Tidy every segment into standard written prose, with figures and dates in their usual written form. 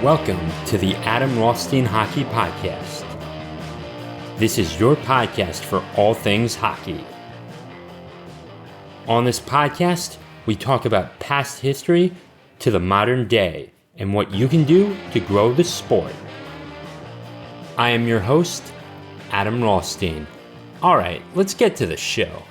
Welcome to the Adam Rothstein Hockey Podcast. This is your podcast for all things hockey. On this podcast, we talk about past history to the modern day and what you can do to grow the sport. I am your host, Adam Rothstein. All right, let's get to the show.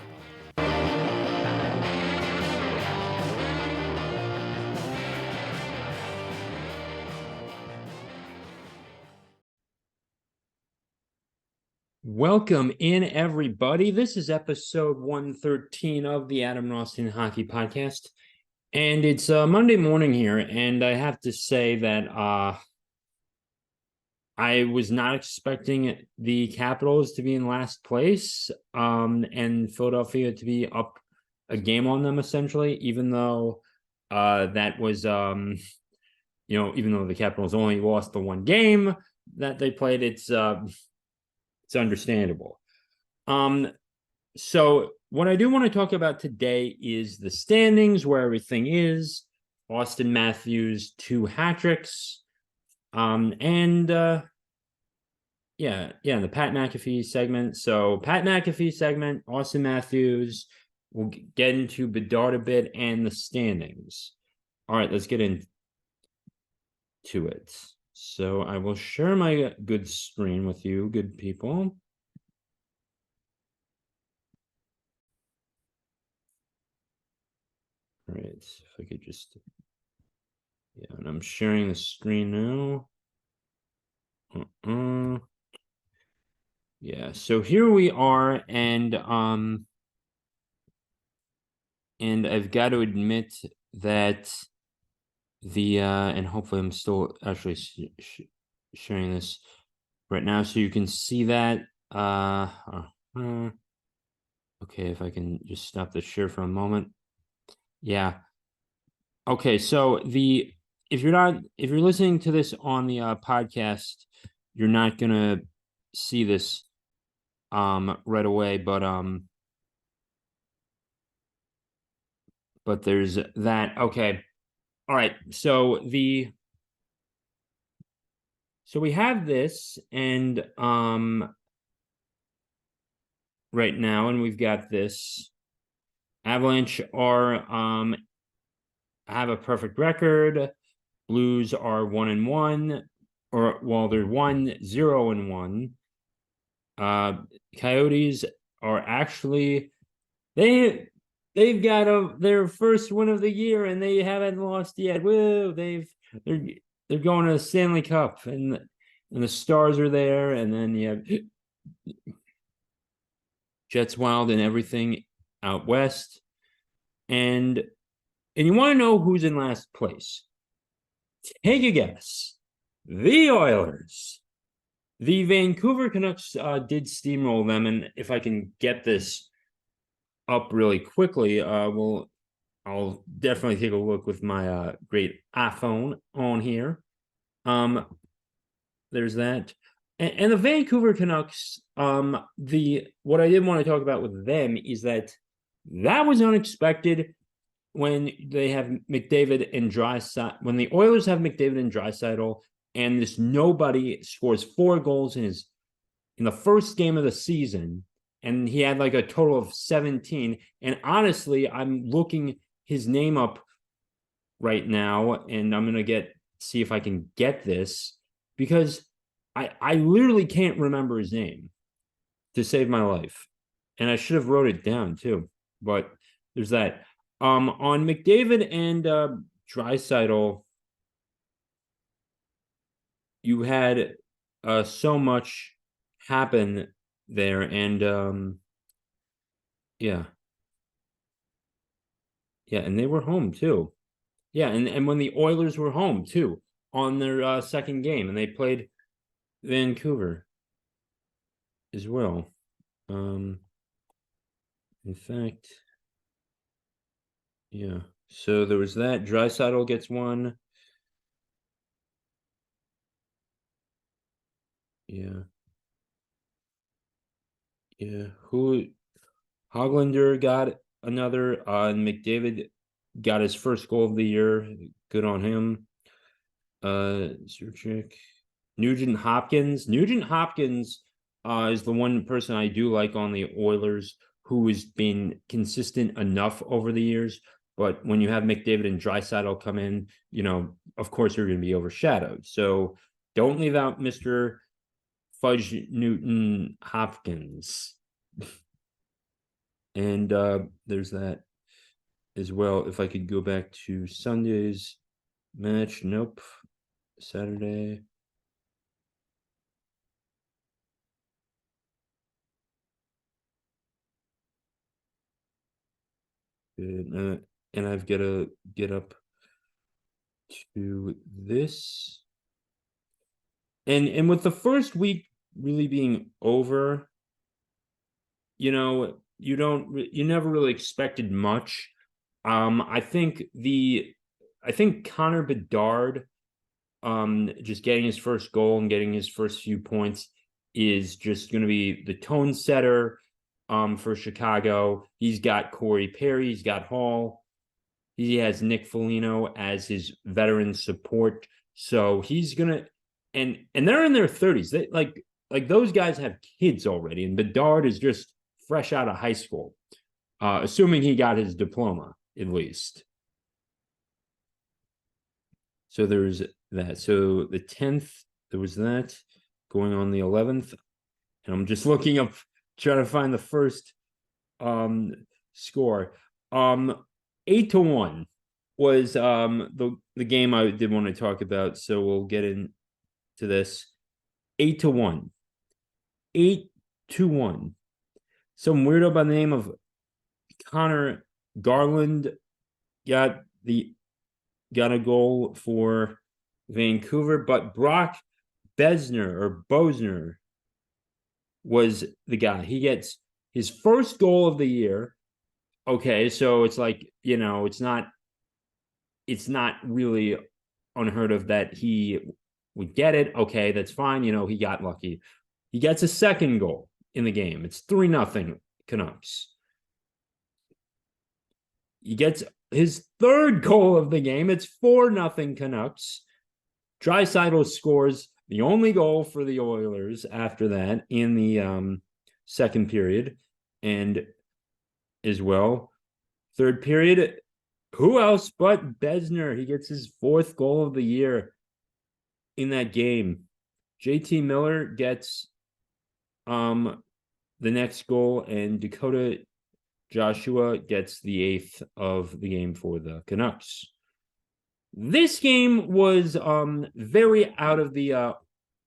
Welcome in, everybody. This is episode 113 of the Adam Rothstein Hockey Podcast. And it's Monday morning here, and I have to say that I was not expecting the Capitals to be in last place and Philadelphia to be up a game on them, essentially, even though that was, even though the Capitals only lost the one game that they played, it's understandable. So what I do want to talk about today is the standings, where everything is. Auston Matthews, 2 hat tricks. The Pat MCafee segment. So Pat MCafee segment, Auston Matthews. We'll get into Bedard a bit and the standings. All right, let's get into it. So I will share my good screen with you, good people. All right, if I could just, and I'm sharing the screen now. Yeah, so here we are, and I've got to admit that and hopefully I'm still actually sharing this right now, so you can see that. Okay, if I can just stop the share for a moment. Yeah. Okay, so if you're listening to this on the podcast, you're not gonna see this right away, but there's that. Okay. All right. So we have this, and right now, and we've got this. Avalanche are have a perfect record. Blues are 1-1, or they're 1-0-1. Coyotes are actually they've got their first win of the year, and they haven't lost yet. Woo! They're going to the Stanley Cup, and the Stars are there, and then you have Jets, Wild, and everything out west. And you want to know who's in last place? Take a guess. The Oilers. The Vancouver Canucks did steamroll them, and if I can get this up really quickly, I'll definitely take a look with my great iPhone on here. There's that. And the Vancouver Canucks, what I did want to talk about with them is that was unexpected. When they have McDavid and Draisaitl, when the Oilers have McDavid and Draisaitl, and this nobody scores 4 goals in the first game of the season, and he had like a total of 17. And honestly, I'm looking his name up right now, and I'm gonna see if I can get this, because I literally can't remember his name to save my life, and I should have wrote it down too. But there's that. On McDavid and Draisaitl, you had so much happen there, and and they were home too. Yeah, and when the Oilers were home too on their second game, and they played Vancouver as well. In fact, yeah. So there was that. Draisaitl gets one. Yeah. Yeah. Hoglander got another, and McDavid got his first goal of the year. Good on him. Surchik, Nugent Hopkins. Nugent Hopkins is the one person I do like on the Oilers who has been consistent enough over the years. But when you have McDavid and Draisaitl come in, of course, you're going to be overshadowed. So don't leave out Mr. Fudge Newton Hopkins. And there's that as well. If I could go back to Sunday's match. Nope. Saturday. And I've got to get up to this. And with the first week really being over, you never really expected much. I think Connor Bedard, just getting his first goal and getting his first few points is just going to be the tone setter for Chicago. He's got Corey Perry, he's got Hall, he has Nick Foligno as his veteran support. So he's gonna, and they're in their 30s. They like those guys have kids already, and Bedard is just fresh out of high school, assuming he got his diploma at least. So there's that. So the 10th, there was that going on the 11th. And I'm just looking up, trying to find the first score. 8-1 was the game I did want to talk about. So we'll get into this. 8-1. 8-1. Some weirdo by the name of Connor Garland got a goal for Vancouver, but Brock Bosner was the guy. He gets his first goal of the year. Okay, so it's like, it's not really unheard of that he would get it. Okay, that's fine. He got lucky. He gets a second goal in the game. It's 3-0 Canucks. He gets his third goal of the game. It's 4-0 Canucks. Draisaitl scores the only goal for the Oilers after that in the second period. And as well, third period, who else but Besner? He gets his fourth goal of the year in that game. JT Miller gets the next goal, and Dakota Joshua gets the 8th of the game for the Canucks. This game was very out of the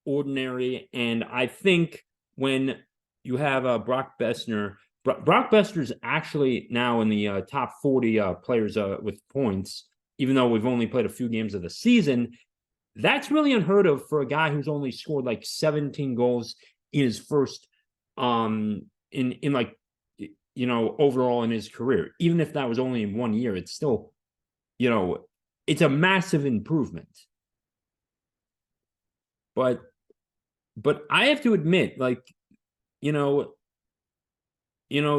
ordinary, and I think when you have Brock Besner's actually now in the top 40 players with points, even though we've only played a few games of the season. That's really unheard of for a guy who's only scored like 17 goals in his first overall in his career. Even if that was only in 1 year, it's still, it's a massive improvement. But I have to admit,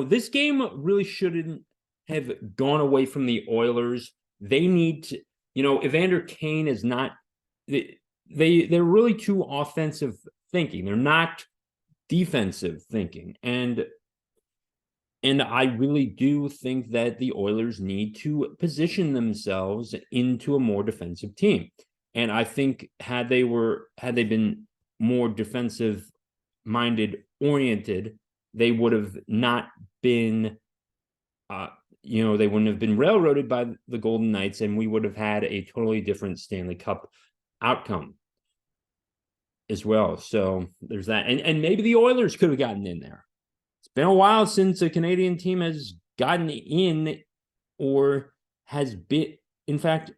this game really shouldn't have gone away from the Oilers. They need to, Evander Kane is not, they're really too offensive thinking. They're not defensive thinking. And I really do think that the Oilers need to position themselves into a more defensive team. And I think had they been more defensive minded oriented, they would have not been, they wouldn't have been railroaded by the Golden Knights, and we would have had a totally different Stanley Cup outcome as well. So there's that. And maybe the Oilers could have gotten in there. It's been a while since a Canadian team has gotten in or has been, in fact,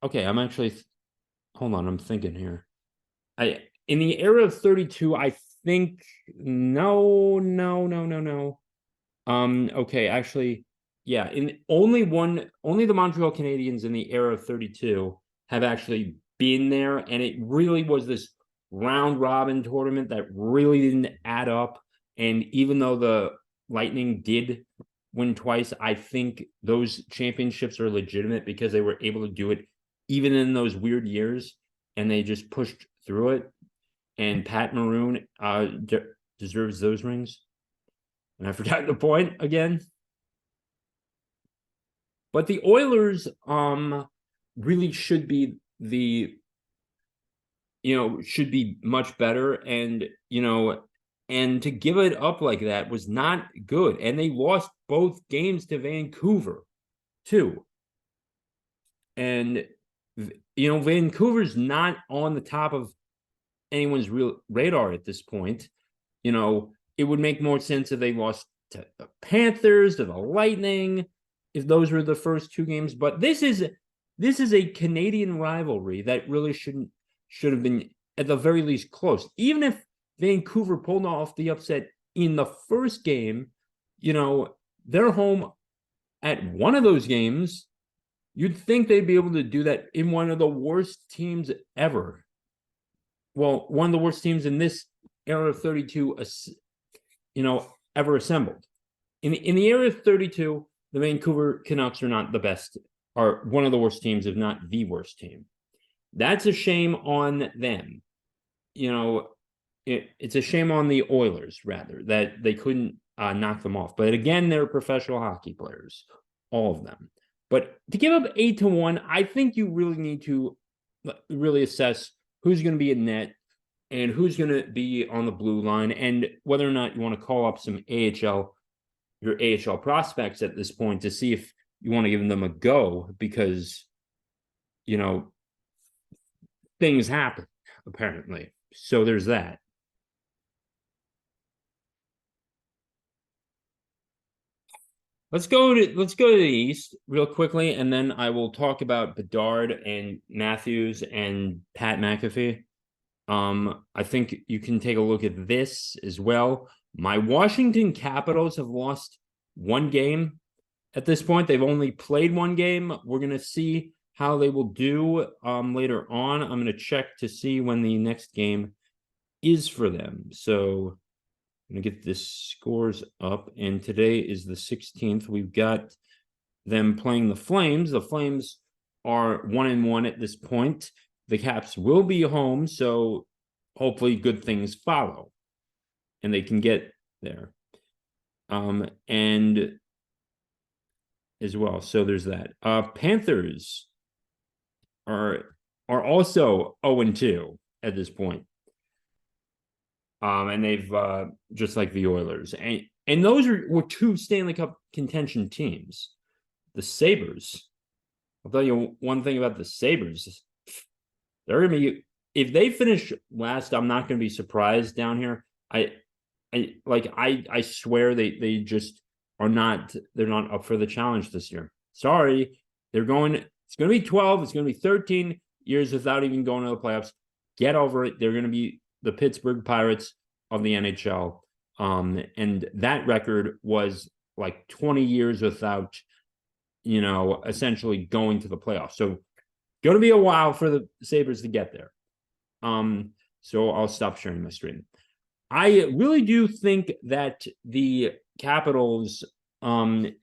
okay, hold on, I'm thinking here. In the era of 32, I think, no. Okay, actually, yeah, only the Montreal Canadiens in the era of 32 have actually been there, and it really was this round robin tournament that really didn't add up. And even though the Lightning did win twice, I think those championships are legitimate because they were able to do it even in those weird years, and they just pushed through it. And Pat Maroon deserves those rings. And I forgot the point again. But the Oilers really should be should be much better. And, and to give it up like that was not good. And they lost both games to Vancouver, too. And, Vancouver's not on the top of anyone's real radar at this point. It would make more sense if they lost to the Panthers, to the Lightning, if those were the first two games. But this is a Canadian rivalry that really should have been at the very least close. Even if Vancouver pulled off the upset in the first game, they're home at one of those games. You'd think they'd be able to do that in one of the worst teams ever. Well, one of the worst teams in this era of 32, ever assembled. In the era of 32, the Vancouver Canucks are not the best, are one of the worst teams, if not the worst team. That's a shame on them. It's a shame on the Oilers, rather, that they couldn't knock them off. But again, they're professional hockey players, all of them. But to give up 8-1, I think you really need to really assess who's going to be in net and who's going to be on the blue line, and whether or not you want to call up some your AHL prospects at this point to see if you want to give them a go, because, things happen, apparently. So there's that. Let's go to the East real quickly, and then I will talk about Bedard and Matthews and Pat McAfee. I think you can take a look at this as well. My Washington Capitals have lost one game at this point. They've only played one game. We're going to see how they will do later on. I'm going to check to see when the next game is for them. So I'm going to get this scores up. And today is the 16th. We've got them playing the Flames. The Flames are 1-1 at this point. The Caps will be home, so hopefully good things follow, and they can get there. And as well, so there's that. Panthers are also 0-2 at this point. And they've just like the Oilers, and those were two Stanley Cup contention teams. The Sabres. I'll tell you one thing about the Sabres. They're gonna be, if they finish last, I'm not gonna be surprised down here. I swear they just are not. They're not up for the challenge this year. Sorry, they're going. It's gonna be 12. It's gonna be 13 years without even going to the playoffs. Get over it. They're gonna be the Pittsburgh Pirates of the NHL. And that record was like 20 years without, essentially going to the playoffs. So going to be a while for the Sabres to get there. So I'll stop sharing my screen. I really do think that the Capitals, they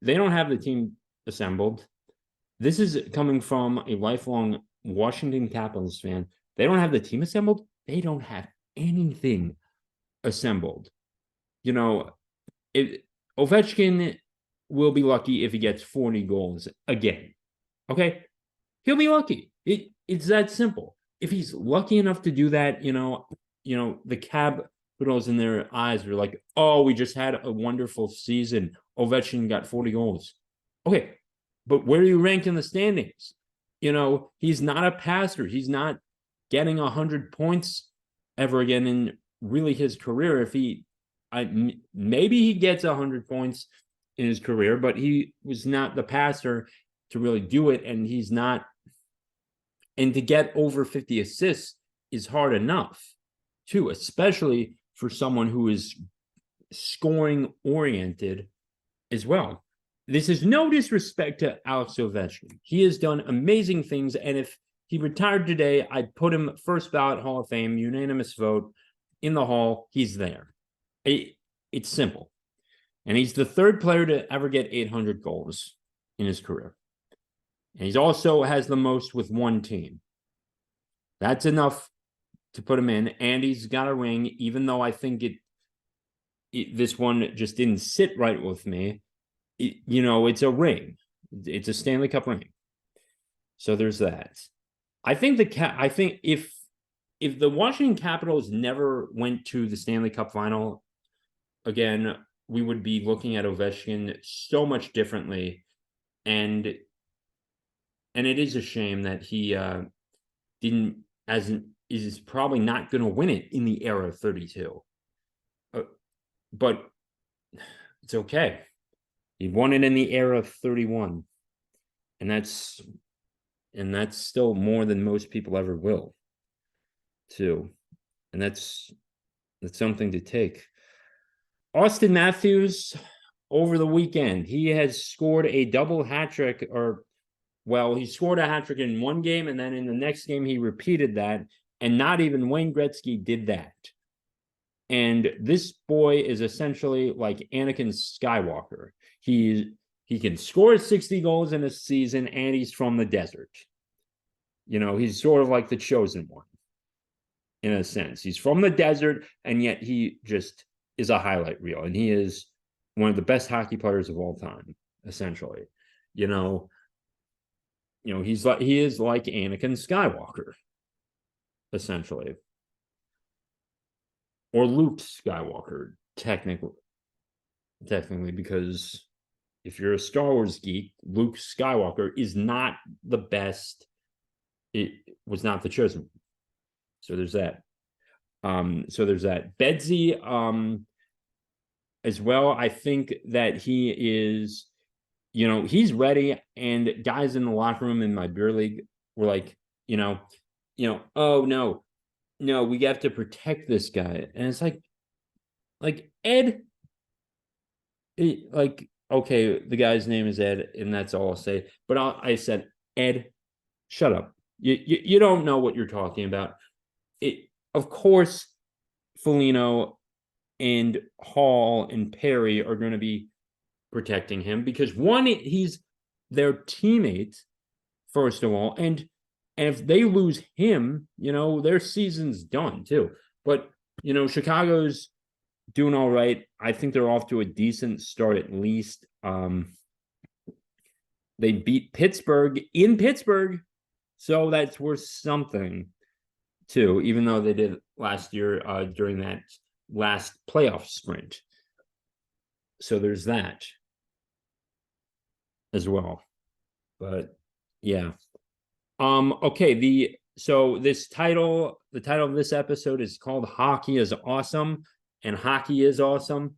don't have the team assembled. This is coming from a lifelong Washington Capitals fan. They don't have the team assembled. They don't have anything assembled. Ovechkin will be lucky if he gets 40 goals again. Okay? He'll be lucky. It's that simple. If he's lucky enough to do that, the Capitals in their eyes are like, oh, we just had a wonderful season. Ovechkin got 40 goals. Okay, but where do you rank in the standings? He's not a passer. He's not getting 100 points ever again in really his career. Maybe he gets 100 points in his career, but he was not the passer to really do it, and he's not. And to get over 50 assists is hard enough, too, especially for someone who is scoring oriented as well. This is no disrespect to Alex Ovechkin. He has done amazing things, and if he retired today, I'd put him first ballot Hall of Fame, unanimous vote in the Hall. He's there. It's simple. And he's the third player to ever get 800 goals in his career. And he's also has the most with one team. That's enough to put him in. And he's got a ring, even though I think this one just didn't sit right with me. It's a ring. It's a Stanley Cup ring. So there's that. I think if the Washington Capitals never went to the Stanley Cup final again, we would be looking at Ovechkin so much differently. And it is a shame that he is probably not going to win it in the era of 32. But it's okay. He won it in the era of 31. And that's still more than most people ever will, too. And that's something to take. Austin Matthews, over the weekend, he has scored a double hat trick, he scored a hat trick in one game, and then in the next game he repeated that, and not even Wayne Gretzky did that. And this boy is essentially like Anakin Skywalker. He can score 60 goals in a season, and he's from the desert. He's sort of like the chosen one, in a sense. He's from the desert, and yet he just is a highlight reel, and he is one of the best hockey players of all time, essentially. He is like Anakin Skywalker, essentially. Or Luke Skywalker, technically, because if you're a Star Wars geek, Luke Skywalker is not the best. It was not the chosen one. So there's that. Bedsy, as well. I think that he is, he's ready. And guys in the locker room in my beer league were like, oh no, we have to protect this guy. And it's like Ed, okay, the guy's name is Ed, and that's all I'll say. But I said, Ed, shut up. You don't know what you're talking about. Of course, Foligno and Hall and Perry are going to be protecting him because one, he's their teammate, first of all, and if they lose him, their season's done too. But Chicago's doing all right. I think they're off to a decent start at least. They beat Pittsburgh in Pittsburgh, so that's worth something too, even though they did last year during that last playoff sprint. So there's that as well. But yeah. Okay, the title of this episode is called Hockey is Awesome, and hockey is awesome.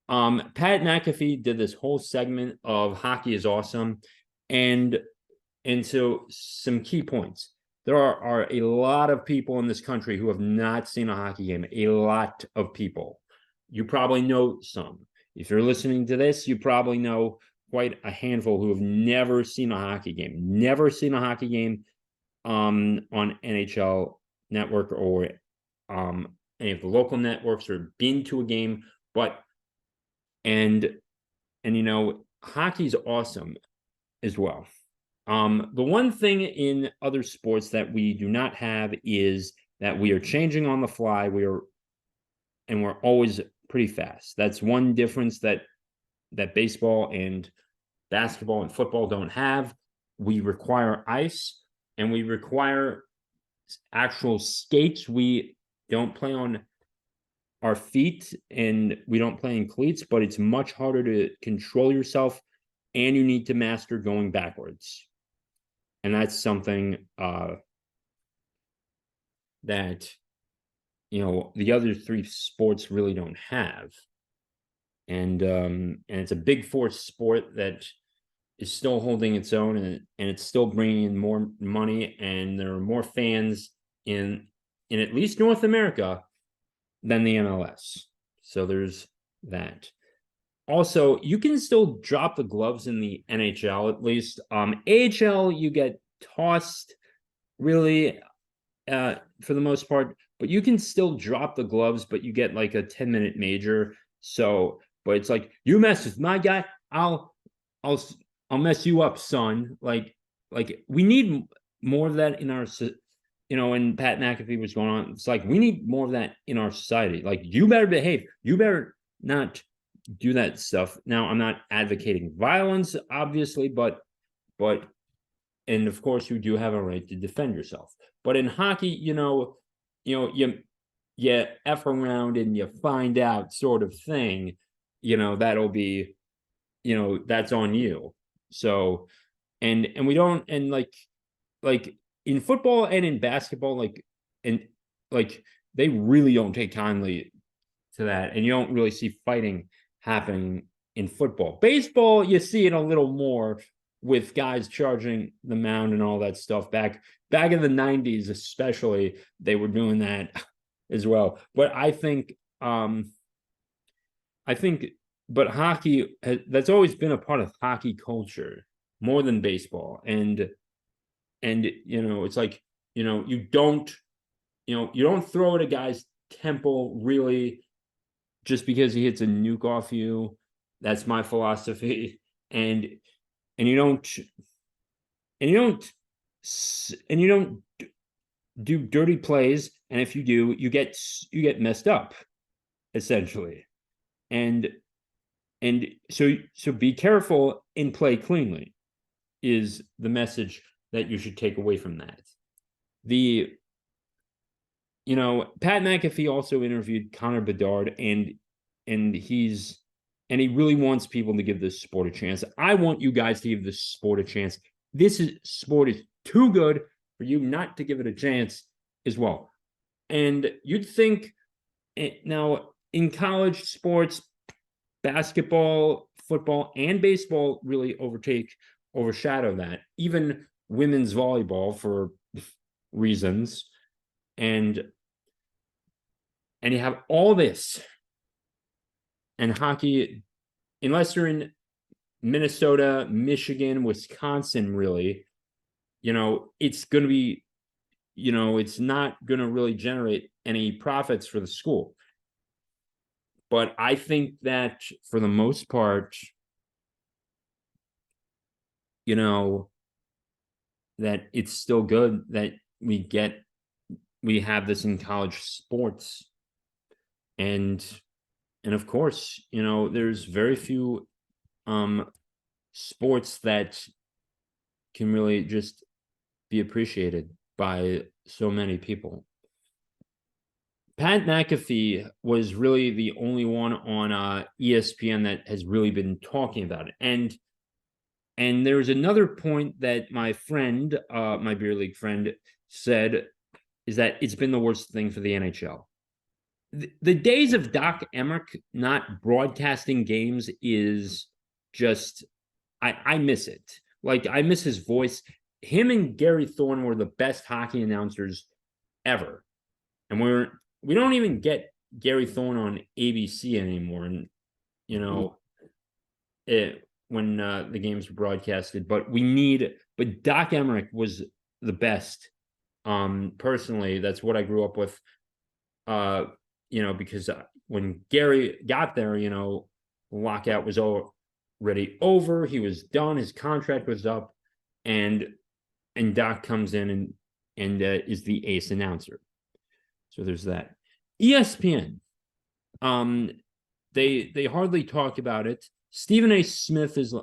Pat MCafee did this whole segment of Hockey is Awesome, and so some key points. There are a lot of people in this country who have not seen a hockey game. A lot of people. You probably know some. If you're listening to this, you probably know quite a handful who have never seen a hockey game. Never seen a hockey game on NHL Network or any of the local networks, or been to a game. And hockey's awesome as well. The one thing in other sports that we do not have is that we are changing on the fly. We're always pretty fast. That's one difference that baseball and basketball and football don't have. We require ice and we require actual skates. We don't play on our feet and we don't play in cleats, but it's much harder to control yourself, and you need to master going backwards. And that's something that the other three sports really don't have. And it's a big force sport that is still holding its own, and it's still bringing in more money, and there are more fans in at least North America than the MLS. So there's that. Also, you can still drop the gloves in the NHL, at least. AHL, you get tossed, really, for the most part, but you can still drop the gloves, but you get like a 10-minute major. So, but it's like, you mess with my guy, I'll mess you up, son. Like like we need more of that in our, when Pat McAfee was going on, it's like we need more of that in our society. Like you better behave. You better not do that stuff. Now, I'm not advocating violence, obviously, but and of course you do have a right to defend yourself. But in hockey, you F around and you find out sort of thing, that'll be, that's on you. So and we don't, and like in football and in basketball, and like they really don't take kindly to that, and you don't really see fighting happening in football. Baseball, you see it a little more with guys charging the mound and all that stuff. Back in the 90s, especially, they were doing that as well. But I think, but hockey, that's always been a part of hockey culture more than baseball. And it's like, you don't throw at a guy's temple really just because he hits a nuke off you. That's my philosophy. And you don't do dirty plays, and if you do, you get messed up, essentially. And so be careful and play cleanly is the message that you should take away from that. Pat McAfee also interviewed Connor Bedard, and he really wants people to give this sport a chance. I want you guys to give this sport a chance. Sport is too good for you not to give it a chance as well. And you'd think now in college sports, basketball, football, and baseball really overshadow that. Even women's volleyball for reasons. And you have all this. And hockey, unless you're in Minnesota, Michigan, Wisconsin, really, it's going to be, it's not going to really generate any profits for the school. But I think that for the most part, that it's still good that we have this in college sports. And of course, there's very few sports that can really just be appreciated by so many people. Pat McAfee was really the only one on ESPN that has really been talking about it. And there's another point that my friend, my beer league friend, said is that it's been the worst thing for the NHL. The days of Doc Emmerich not broadcasting games is just, I miss it. Like, I miss his voice. Him and Gary Thorne were the best hockey announcers ever. And we don't even get Gary Thorne on ABC anymore. And, when the games were broadcasted, but Doc Emmerich was the best. Personally, that's what I grew up with. Because when Gary got there, lockout was already over. He was done. His contract was up, and Doc comes in and is the ace announcer. So there's that. ESPN, they hardly talk about it. Stephen A. Smith is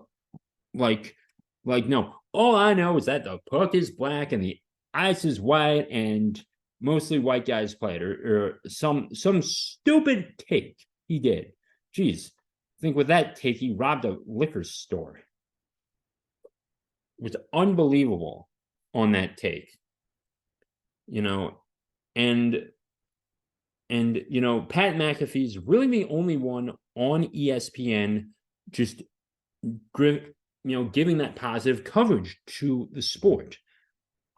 like, no, all I know is that the puck is black and the ice is white and mostly white guys played, or some stupid take he did. Jeez, I think with that take, he robbed a liquor store. It was unbelievable on that take, and Pat McAfee is really the only one on ESPN just giving that positive coverage to the sport.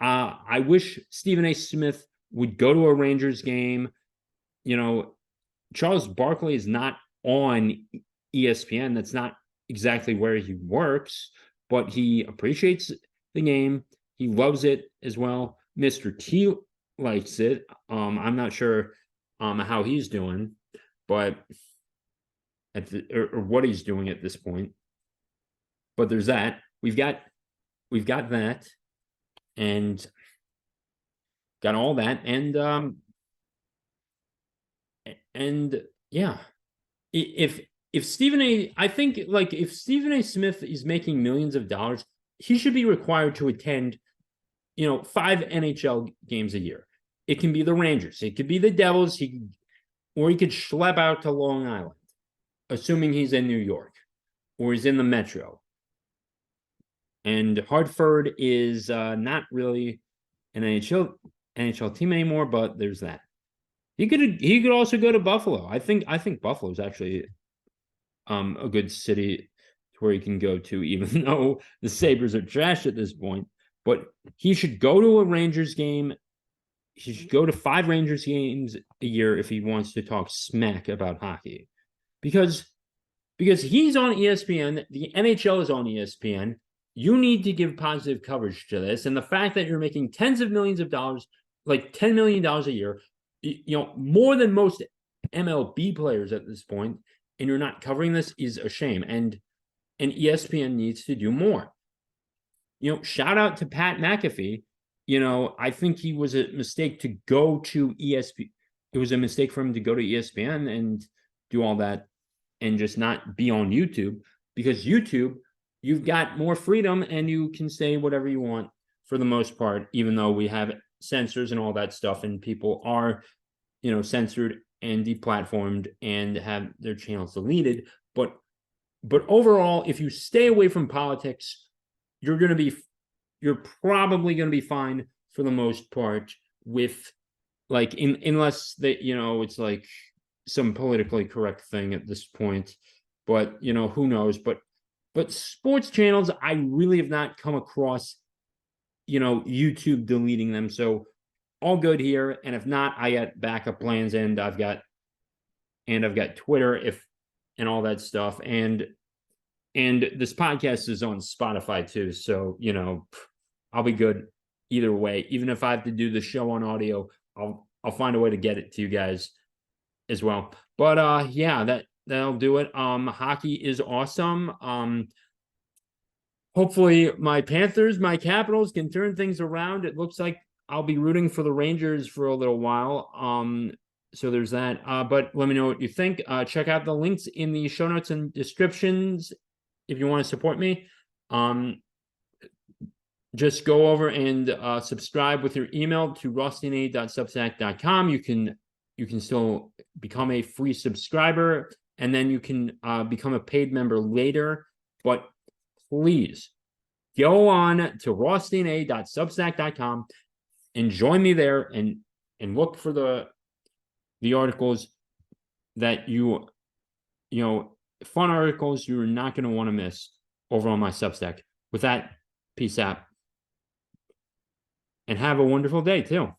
I wish Stephen A. Smith would go to a Rangers game. Charles Barkley is not on ESPN. That's not exactly where he works, but he appreciates the game. He loves it as well. Mr. T likes it. I'm not sure how he's doing, but or what he's doing at this point. But there's that. We've got that. and got all that. And yeah, if Stephen A, I think like if Stephen A. Smith is making millions of dollars, he should be required to attend, 5 NHL games a year. It can be the Rangers, it could be the Devils, or he could schlep out to Long Island, assuming he's in New York or he's in the Metro. And Hartford is not really an NHL team anymore, but there's that. He could also go to Buffalo. I think Buffalo is actually a good city where he can go to, even though the Sabres are trash at this point. But he should go to a Rangers game. He should go to 5 Rangers games a year if he wants to talk smack about hockey. Because he's on ESPN, the NHL is on ESPN. You need to give positive coverage to this. And the fact that you're making tens of millions of dollars, like $10 million a year, more than most MLB players at this point, and you're not covering this is a shame. And ESPN needs to do more. Shout out to Pat MCafee. I think he was a mistake to go to ESPN. It was a mistake for him to go to ESPN and do all that and just not be on YouTube, because YouTube, you've got more freedom and you can say whatever you want for the most part, even though we have censors and all that stuff, and people are, censored and deplatformed and have their channels deleted. But overall, if you stay away from politics, you're probably going to be fine for the most part, with like, unless they, it's like some politically correct thing at this point, but who knows. But sports channels, I really have not come across YouTube deleting them, so all good here. And if not, I got backup plans, and I've got Twitter and all that stuff, and this podcast is on Spotify too, so I'll be good either way. Even if I have to do the show on audio, I'll find a way to get it to you guys as well. But yeah, that'll do it. Hockey is awesome. Hopefully my Panthers, my Capitals can turn things around. It looks like I'll be rooting for the Rangers for a little while. So there's that. But let me know what you think. Check out the links in the show notes and descriptions if you want to support me. Just go over and subscribe with your email to rostina.substack.com. You can still become a free subscriber, and then you can become a paid member later. But please go on to rostina.substack.com and join me there, and look for the articles that fun articles you're not going to want to miss over on my Substack. With that, peace out. And have a wonderful day too.